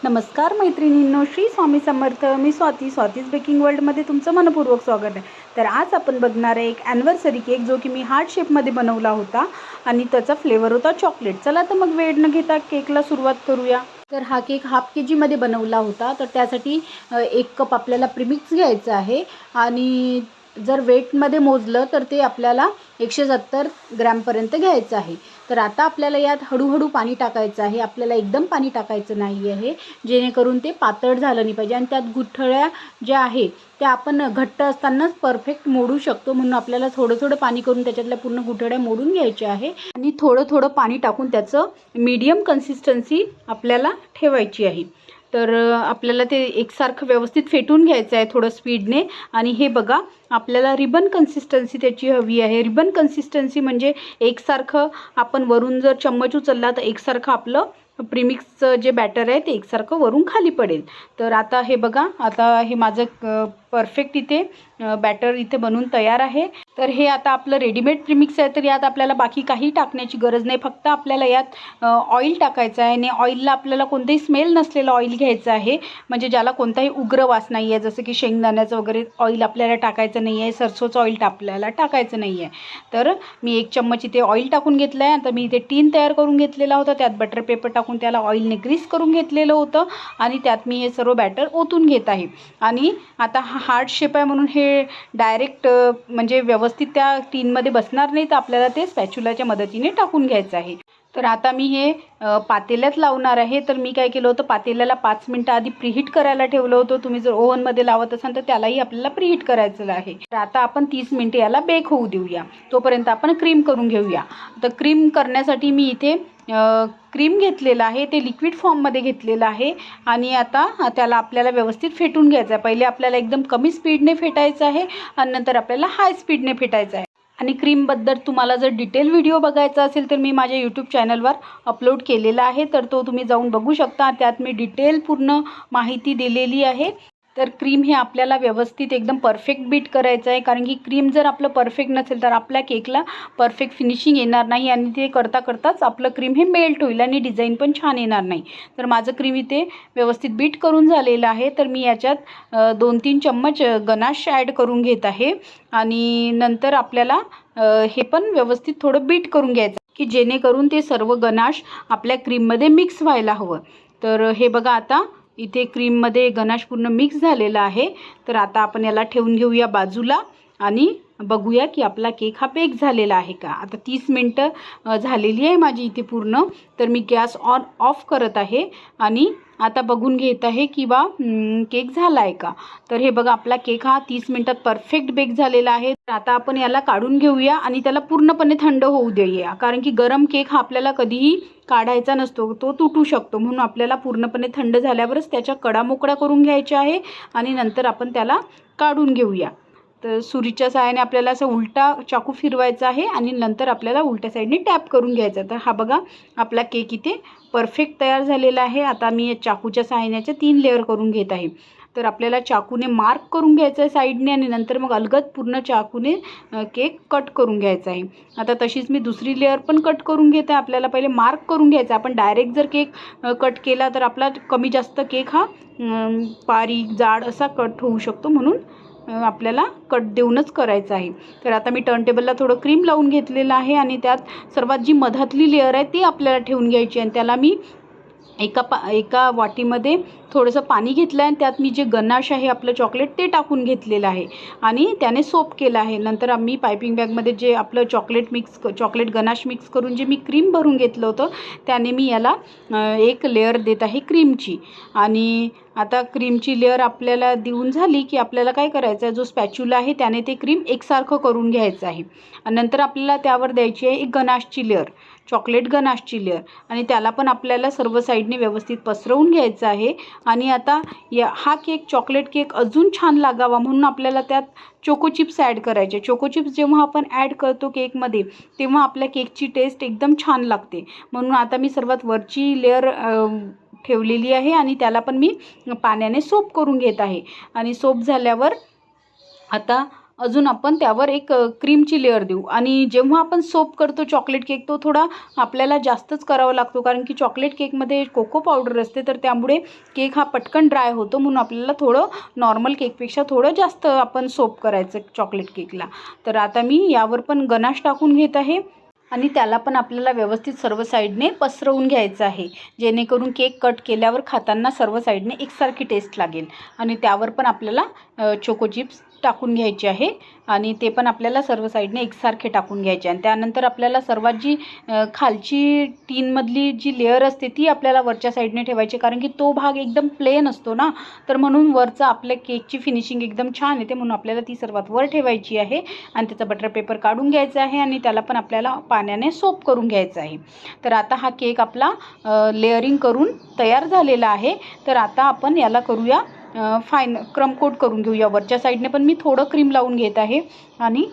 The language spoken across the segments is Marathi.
नमस्कार मैत्रिणींनो, श्री स्वामी समर्थ. मी स्वातीज बेकिंग वर्ल्डमध्ये तुमचं मनपूर्वक स्वागत आहे. तर आज आपण बघणार आहे एक ॲनिव्हर्सरी केक जो की मी हार्ट शेपमध्ये बनवला होता आणि त्याचा फ्लेवर होता चॉकलेट. चला तर मग वेळ न घेता केकला सुरुवात करूया. तर हा केक हाफ KG मध्ये बनवला होता. तर त्यासाठी 1 कप आपल्याला प्रीमिक्स घ्यायचं आहे आणि जर वेटमध्ये मोजलं तर ते आपल्याला 170 ग्रॅमपर्यंत घ्यायचं आहे. तर आता आपल्याला यात हळूहळू पाणी टाकायचं आहे. आपल्याला एकदम पाणी टाकायचं नाही आहे, जेणेकरून ते पातळ झालं नाही पाहिजे आणि त्यात गुठळ्या ज्या आहे त्या आपण घट्ट असतानाच परफेक्ट मोडू शकतो. म्हणून आपल्याला थोडं थोडं पाणी करून त्याच्यातल्या पूर्ण गुठळ्या मोडून घ्यायच्या आहे आणि थोडं थोडं पाणी टाकून त्याचं मीडियम कन्सिस्टन्सी आपल्याला ठेवायची आहे. तर आपल्याला ते एकसारखं व्यवस्थित फेटून घ्यायचं आहे थोडं स्पीडने. आणि हे बघा, आपल्याला रिबन कन्सिस्टन्सी त्याची हवी आहे. रिबन कन्सिस्टन्सी म्हणजे एकसारखं आपण वरून जर चम्मच उचलला तर एकसारखं आपलं प्रीमिक्सचं जे बॅटर आहे ते एकसारखं वरून खाली पडेल. तर आता हे बघा, आता हे माझं परफेक्ट इथे बॅटर इथे बनवून तयार आहे. तर हे आता आपलं रेडीमेड प्रीमिक्स आहे. तर यात आपल्याला बाकी काही टाकण्याची गरज नाही. फक्त आपल्याला यात ऑइल टाकायचं आहे आणि ऑइलला आपल्याला कोणतेही स्मेल नसलेलं ऑइल घ्यायचं आहे, म्हणजे ज्याला कोणताही उग्र वास नाही आहे. जसं की शेंगदाण्याचं वगैरे ऑइल आपल्याला टाकायचं नाही आहे, सरसोचं ऑइल आपल्याला टाकायचं नाही आहे. तर मी 1 चम्मच इथे ऑइल टाकून घेतलं आहे. आता मी इथे टीन तयार करून घेतलेला होता, त्यात बटर पेपर टाकून त्याला ऑइलने ग्रीस करून घेतलेलं होतं आणि त्यात मी हे सर्व बॅटर ओतून घेत आहे. आणि आता हा हार्ट शेप आहे म्हणून हे डायरेक्ट म्हणजे व्यवस्थित त्या टीनमध्ये बसणार नाही, तर आपल्याला ते स्पॅच्युलाच्या मदतीने टाकून घ्यायचं आहे. तर आता मी हे पातेल्यात लावणार आहे. तर मी काय केलं होतं, पातेल्याला 5 मिनटं आधी प्रीहीट करायला ठेवलं होतं. तुम्ही जर ओव्हनमध्ये लावत असाल तर त्यालाही आपल्याला प्रीहीट करायचं आहे. तर आता आपण 30 मिनटं याला बेक होऊ देऊया. तोपर्यंत आपण क्रीम करून घेऊया. तर क्रीम करण्यासाठी मी इथे क्रीम घेतलेलं आहे, ते लिक्विड फॉर्ममध्ये घेतलेलं आहे आणि आता त्याला आपल्याला व्यवस्थित फेटून घ्यायचं आहे. पहिले आपल्याला एकदम कमी स्पीडने फेटायचं आहे आणि नंतर आपल्याला हाय स्पीडने फेटायचं आहे. आणि क्रीमबद्दल तुम्हाला जर डिटेल व्हिडिओ बघायचा असेल तर मी माझ्या यूट्यूब चॅनलवर अपलोड केलेला आहे, तर तो तुम्ही जाऊन बघू शकता. त्यात मी डिटेल पूर्ण माहिती दिलेली आहे. तर क्रीम हे आपल्याला व्यवस्थित एकदम परफेक्ट बीट करायचं आहे, कारण की क्रीम जर आपलं परफेक्ट नसेल तर आपल्या केकला परफेक्ट फिनिशिंग येणार नाही आणि ते करता करताच आपलं क्रीम हे मेल्ट होईल आणि डिझाईन पण छान येणार नाही. तर माझं क्रीम इथे व्यवस्थित बीट करून झालेलं आहे. तर मी याच्यात 2-3 चम्मच गनाश ॲड करून घेत आहे आणि नंतर आपल्याला हे पण व्यवस्थित थोडं बीट करून घ्यायचं की जेणेकरून ते सर्व गनाश आपल्या क्रीममध्ये मिक्स व्हायला हवं. तर हे बघा, आता इथे क्रीममध्ये गनाश पूर्ण मिक्स झालेला आहे. तर आता आपण याला ठेवून घेऊया बाजूला आणि बघूया की आपला केक हा बेक झालेला आहे का. आता 30 मिनटं झालेली आहे माझी इथे पूर्ण. तर मी गॅस ऑफ करत आहे आणि आता बघून घेत आहे की बा केक झाला आहे का. तर हे बघा, आपला केक हा 30 मिनटात परफेक्ट बेक झालेला आहे. तर आता आपण याला काढून घेऊया आणि त्याला पूर्णपणे थंड होऊ देऊया, कारण की गरम केक हा आपल्याला कधीही काढायचा नसतो, तो तुटू शकतो. म्हणून आपल्याला पूर्णपणे थंड झाल्यावरच त्याच्या कडा मोकळ्या करून घ्यायच्या आहे आणि नंतर आपण त्याला काढून घेऊया. तर सुरीच्या सहाय्याने आपल्याला असं उलटा चाकू फिरवायचा आहे आणि नंतर आपल्याला उलट्या साईडने टॅप करून घ्यायचा. तर हा बघा, आपला केक इथे परफेक्ट तयार झालेला आहे. आता मी या चाकूच्या सहाय्याने 3 लेअर करून घेत आहे. तर आपल्याला चाकूने मार्क करून घ्यायचं आहे साईडने आणि नंतर मग अलगद पूर्ण चाकूने केक कट करून घ्यायचा आहे. आता तशीच मी दुसरी लेअर पण कट करून घेत आहे. आपल्याला पहिले मार्क करून घ्यायचा. आपण डायरेक्ट जर केक कट केला तर आपला कमी जास्त केक हा बारीक जाड असा कट होऊ शकतो, म्हणून आपल्याला कट देऊनच करायचं आहे. तर आता मी टर्नटेबलला थोडं क्रीम लावून घेतलेलं आहे आणि त्यात सर्वात जी मधातली लेअर आहे ती आपल्याला ठेवून घ्यायची आणि त्याला मी एका वाटीमध्ये थोडंसं पाणी घेतलं आहे आणि त्यात मी जे गनाश आहे आपलं चॉकलेट ते टाकून घेतलेलं आहे आणि त्याने सोप केलं आहे. नंतर आम्ही पायपिंग बॅगमध्ये जे आपलं चॉकलेट गनाश मिक्स करून जे मी क्रीम भरून घेतलं होतं त्याने मी याला एक लेअर देत आहे क्रीमची. आणि आता क्रीमची लेअर आपल्याला देऊन झाली की आपल्याला काय करायचं आहे, जो स्पॅच्युला आहे त्याने ते क्रीम एकसारखं करून घ्यायचं आहे आणि नंतर आपल्याला त्यावर द्यायची आहे एक गनाशची लेअर, चॉकलेट गनाशची लेअर आणि त्याला पण आपल्याला सर्व साईडने व्यवस्थित पसरवून घ्यायचं आहे. आणि आता हा चॉकलेट केक अजून छान लागावा म्हणून आपल्याला त्यात चोको चिप्स ॲड करायचे. चोको चिप्स जेव्हा आपण ॲड करतो केकमध्ये तेव्हा आपल्या केकची टेस्ट एकदम छान लागते. म्हणून आता मी सर्वात वरची लेअर ठेवलेली आहे आणि त्याला पण मी पाण्याने सोप करून घेत आहे. आणि सोप झाल्यावर आता अजून आपण त्यावर एक क्रीमची लेअर देऊ. आणि जेव्हा आपण सोप करतो चॉकलेट केक तो थोडा आपल्याला जास्तच करावा लागतो, कारण की चॉकलेट केकमध्ये कोको पावडर असते, तर त्यामुळे केक हा पटकन ड्राय होतो. म्हणून आपल्याला थोडं नॉर्मल केकपेक्षा थोडं जास्त आपण सोप करायचं चॉकलेट केकला. तर आता मी यावर पण गनाश टाकून घेत आहे आणि त्याला पण आपल्याला व्यवस्थित सर्व साईडने पसरवून घ्यायचं आहे, जेणेकरून केक कट केल्यावर खाताना सर्व साईडने एकसारखी टेस्ट लागेल. आणि त्यावर पण आपल्याला चोको चिप्स टाकून घ्यायचे आहे आणि ते पण आपल्याला सर्व साईडने एकसारखे टाकून घ्यायचे. आणि त्यानंतर आपल्याला सर्वात जी खालची टीनमधली जी लेअर असते ती आपल्याला वरच्या साईडने ठेवायची, कारण की तो भाग एकदम प्लेन असतो ना, तर म्हणून वरचं आपल्या केकची फिनिशिंग एकदम छान येते. म्हणून आपल्याला ती सर्वात वर ठेवायची आहे आणि त्याचा बटर पेपर काढून घ्यायचा आहे आणि त्याला पण आपल्याला पाण्याने सोप करून घ्यायचा आहे. तर आता हा केक आपला लेअरिंग करून तयार झालेला आहे. तर आता आपण याला करूया क्रम कोट करून घेऊया. वरच्या साईडने पण मी थोडं क्रीम लावून घेत आहे आणि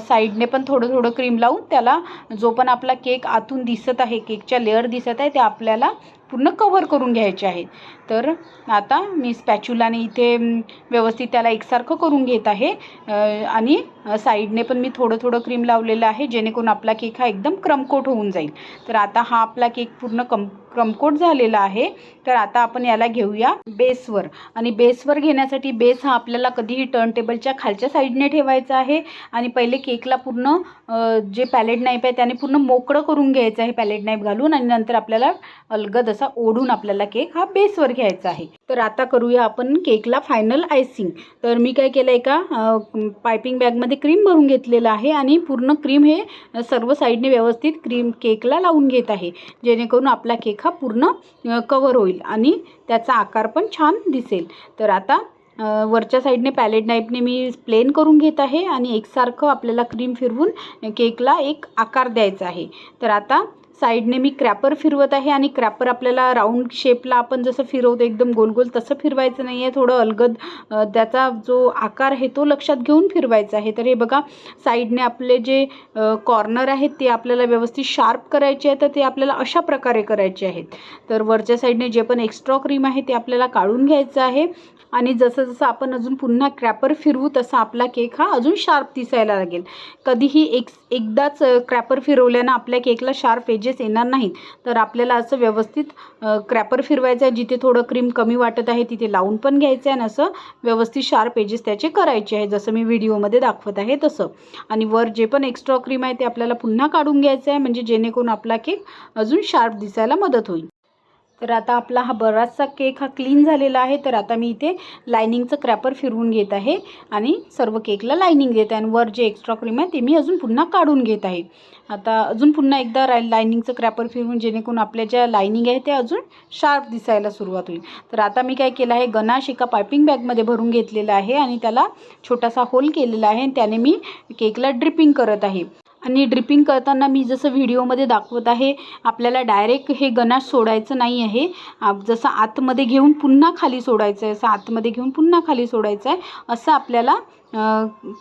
साईडने पण थोडं क्रीम लावून त्याला जो पण आपला केक आतून दिसत आहे, केकच्या लेअर दिसत आहे, ते आपल्याला पूर्ण कव्हर करून घ्यायचे आहे. तर आता मी स्पॅच्युलाने इथे व्यवस्थित त्याला एकसारखं करून घेत आहे आणि साईडने पण मी थोडं क्रीम लावलेलं आहे, जेणेकरून आपला केक हा एकदम क्रमकोट होऊन जाईल. तर आता हा आपला केक पूर्ण क्रमकोट झालेला आहे. तर आता आपण याला घेऊया बेसवर. आणि बेसवर घेण्यासाठी बेस हा आपल्याला कधीही टर्न टेबलच्या खालच्या साईडने ठेवायचा आहे आणि पहिले केकला पूर्ण जे पॅलेट नाईफ आहे त्याने पूर्ण मोकळं करून घ्यायचं आहे पॅलेट नाईफ घालून, आणि नंतर आपल्याला अलगद असा ओढून आपल्याला केक हा बेसवर घ्यायचा आहे. तर आता करूया आपण केकला फायनल आयसिंग. तर मी काय केलं, एका पायपिंग बॅगमध्ये क्रीम भरून घेतलेलं आहे आणि पूर्ण क्रीम हे सर्व साईडने व्यवस्थित क्रीम केकला लावून घेत आहे, जेणेकरून आपला केक हा पूर्ण कव्हर होईल आणि त्याचा आकार पण छान दिसेल. तर आता वरच्या साईडने पॅलेट नाईफने मी प्लेन करून घेत आहे आणि एकसारखं आपल्याला क्रीम फिरवून केकला एक आकार द्यायचा आहे. तर आता साईडने मी क्रॅपर फिरवत आहे आणि क्रॅपर आपल्याला राऊंड शेपला आपण जसं फिरवतो एकदम गोल गोल तसं फिरवायचं नाही आहे, थोडं अलगद त्याचा जो आकार आहे तो लक्षात घेऊन फिरवायचा आहे. तर हे बघा, साईडने आपले जे कॉर्नर आहेत ते आपल्याला व्यवस्थित शार्प करायचे आहेत, तर ते आपल्याला अशा प्रकारे करायचे आहेत. तर वरच्या साईडने जे पण एक्स्ट्रा क्रीम आहे ते आपल्याला काढून घ्यायचं आहे आणि जसं जसं आपण अजून पुन्हा क्रॅपर फिरवू तसा आपला केक हा अजून शार्प दिसायला लागेल. कधीही एकदाच क्रॅपर फिरवल्यानं आपल्या केकला शार्प एजेस येणार नाहीत. तर आपल्याला असं व्यवस्थित क्रॅपर फिरवायचं आहे, जिथे थोडं क्रीम कमी वाटत आहे तिथे लावून पण घ्यायचं आहे आणि असं व्यवस्थित शार्प एजेस त्याचे करायचे आहे, जसं मी व्हिडिओमध्ये दाखवत आहे तसं. आणि वर जे पण एक्स्ट्रा क्रीम आहे ते आपल्याला पुन्हा काढून घ्यायचं आहे, म्हणजे जेणेकरून आपला केक अजून शार्प दिसायला मदत होईल. तर आता आपला हा बराचसा केक हा क्लीन झालेला आहे. तर आता मी इथे लायनिंगचं क्रॅपर फिरवून घेत आहे आणि सर्व केकला लायनिंग देत आहे आणि वर जे एक्स्ट्रा क्रीम आहे ते मी अजून पुन्हा काढून घेत आहे. आता अजून पुन्हा एकदा लायनिंगचं क्रॅपर फिरवून, जेणेकरून आपल्या ज्या लायनिंग आहे ते अजून शार्प दिसायला सुरुवात होईल. तर आता मी काय केलं आहे, गनाश एका पायपिंग बॅगमध्ये भरून घेतलेला आहे आणि त्याला छोटासा होल केलेला आहे आणि त्याने मी केकला ड्रिपिंग करत आहे. आणि ड्रिपिंग करताना मी जसं व्हिडिओमध्ये दाखवत आहे, आपल्याला डायरेक्ट हे गनाश सोडायचं नाही आहे. जसं आतमध्ये घेऊन पुन्हा खाली सोडायचं आहे, असं आतमध्ये घेऊन पुन्हा खाली सोडायचं आहे, असं आपल्याला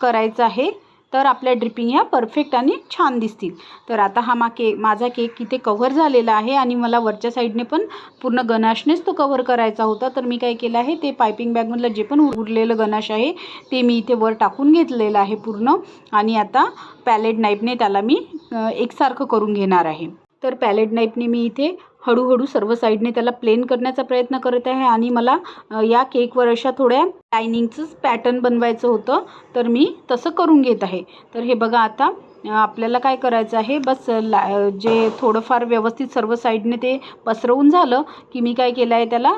करायचं आहे. तर आपल्या ड्रिपिंग ह्या परफेक्ट आणि छान दिसतील. तर आता हा माझा केक इथे कव्हर झालेला आहे आणि मला वरच्या साईडने पण पूर्ण गनाशनेच तो कव्हर करायचा होता. तर मी काय केलं आहे, ते पायपिंग बॅगमधलं जे पण उरलेलं गनाश आहे ते मी इथे वर टाकून घेतलेलं आहे पूर्ण. आणि आता पॅलेट नाईफने त्याला मी एकसारखं करून घेणार आहे. तर पॅलेट नाईफने मी इथे हळूहळू सर्व साईडने त्याला प्लेन करण्याचा प्रयत्न करत आहे आणि मला या केकवर अशा थोड्या लायनिंगचंच पॅटर्न बनवायचं होतं, तर मी तसं करून घेत आहे. तर हे बघा, आता आपल्याला काय करायचं आहे, बस जे थोडंफार व्यवस्थित सर्व साईडने ते पसरवून झालं की मी काय केलं आहे, त्याला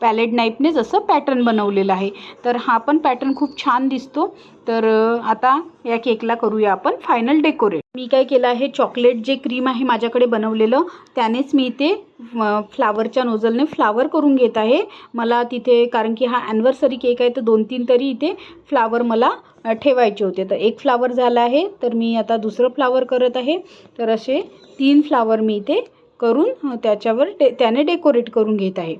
पॅलेट नाईफने जसं पॅटर्न बनवलेलं आहे. तर हा पण पॅटर्न खूप छान दिसतो. तर आता या केकला करूया आपण फायनल डेकोरेट. मी काय केलं आहे, चॉकलेट जे क्रीम आहे माझ्याकडे बनवलेलं त्यानेच मी इथे फ्लावरच्या नोझलने फ्लावर करून घेत आहे. मला तिथे, कारण की हा ॲनिव्हर्सरी केक आहे, तर 2-3 तरी इथे फ्लावर मला ठेवायचे होते. तर एक फ्लावर झाला आहे, तर मी आता दुसरं फ्लावर करत आहे. तर असे 3 फ्लावर मी इथे करून त्याच्यावर त्याने डेकोरेट करून घेत आहे.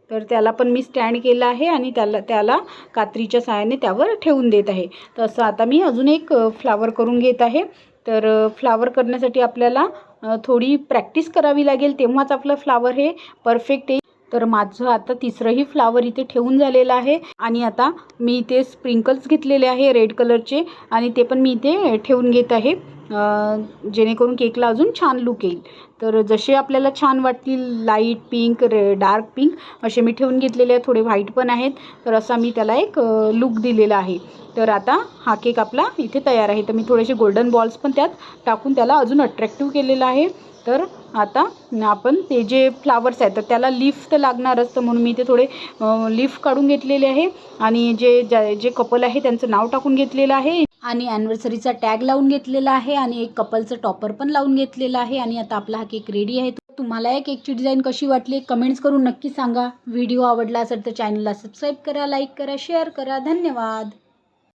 तर त्याला पण मी स्टँड केलं आहे आणि त्याला कात्रीच्या सहाय्याने त्यावर ठेवून देत आहे. तसं आता मी अजून एक फ्लावर करून घेत आहे. तर फ्लावर करण्यासाठी आपल्याला थोडी प्रॅक्टिस करावी लागेल, तेव्हाच आपलं फ्लावर हे परफेक्ट येईल. तर माझं आता तिसरंही फ्लावर इथे ठेवून झालेलं आहे आणि आता मी इथे स्प्रिंकल्स घेतलेले आहे रेड कलरचे आणि ते पण मी इथे ठेवून घेत आहे जेणेकरून केकला अजून छान लुक येईल. तर जसे आपल्याला छान वाटतील लाईट पिंक डार्क पिंक असे मी ठेवून घेतलेले आहे. थोडे व्हाईट पण आहेत. तर असा मी त्याला एक लुक दिलेला आहे. तर आता हा केक आपला इथे तयार आहे. तर मी थोडेसे गोल्डन बॉल्स पण त्यात टाकून त्याला अजून अट्रॅक्टिव्ह केलेलं आहे. तर आता आपण ते जे फ्लावर्स आहेत तर त्याला लीफ तर लागणार असतं म्हणून मी ते थोडे लीफ काढून घेतलेले आहे आणि जे कपल आहे त्यांचं नाव टाकून घेतलेलं आहे आणि ॲनिव्हर्सरीचा टॅग लावून घेतलेला आहे आणि एक कपलचं टॉपर पण लावून घेतलेलं आहे. आणि आता आपला हा केक रेडी आहे. तुम्हाला या केकची डिझाईन कशी वाटली कमेंट्स करून नक्की सांगा. व्हिडिओ आवडला असेल तर चॅनलला सबस्क्राईब करा, लाईक करा, शेअर करा. धन्यवाद.